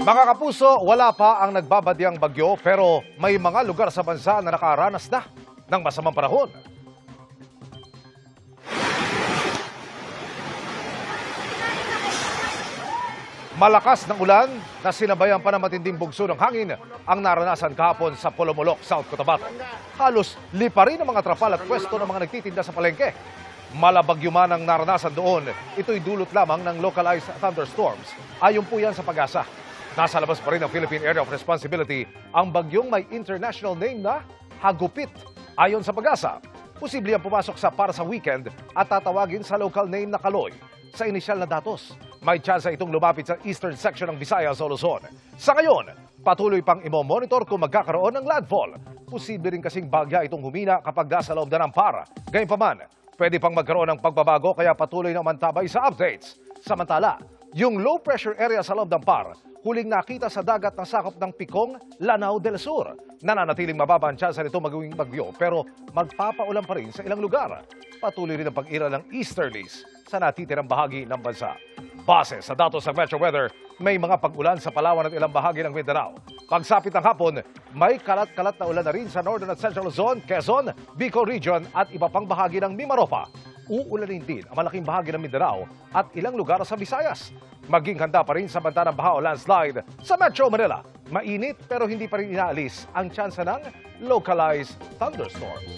Mga kapuso, wala pa ang nagbabadyang bagyo pero may mga lugar sa bansa na nakaranas na ng masamang panahon. Malakas ng ulan na sinabayan pa ng matinding bugso ng hangin ang naranasan kahapon sa Polomolok, South Cotabato. Halos lipa rin ang mga trapal at pwesto ng mga nagtitinda sa palengke. Malabagyo man ang naranasan doon, ito'y dulot lamang ng localized thunderstorms. Ayon po yan sa Pag-asa. Nasa labas pa rin ng Philippine Area of Responsibility ang bagyong may international name na Hagupit. Ayon sa Pag-asa, posible ang pumasok para sa weekend at tatawagin sa local name na Kaloy. Sa inisyal na datos, may tsansa itong lumapit sa eastern section ng Visayas o Luzon. Sa ngayon, patuloy pang imo-monitor kung magkakaroon ng landfall. Posible rin kasing bagya itong humina kapag nasa loob na ng para. Gayunpaman, pwede pang magkaroon ng pagbabago kaya patuloy na mantabay sa updates. Samantala, yung low pressure area sa loob ng par, huling nakita sa dagat na sakop ng Picong, Lanao del Sur. Nananatiling mababa ang tsansa nito magawing bagyo pero magpapaulan pa rin sa ilang lugar. Patuloy rin ang pag-ira ng easterlies sa natitirang bahagi ng bansa. Base sa datos ng Metro Weather, may mga pag-ulan sa Palawan at ilang bahagi ng Mindanao. Pagsapit ng hapon, may kalat-kalat na ulan na rin sa Northern at Central Luzon, Quezon, Bicol Region at iba pang bahagi ng Mimaropa. Uulanin din ang malaking bahagi ng Mindanao at ilang lugar sa Visayas. Maging handa pa rin sa banta ng baha o landslide sa Metro Manila. Mainit pero hindi pa rin inaalis ang tsansa ng localized thunderstorms.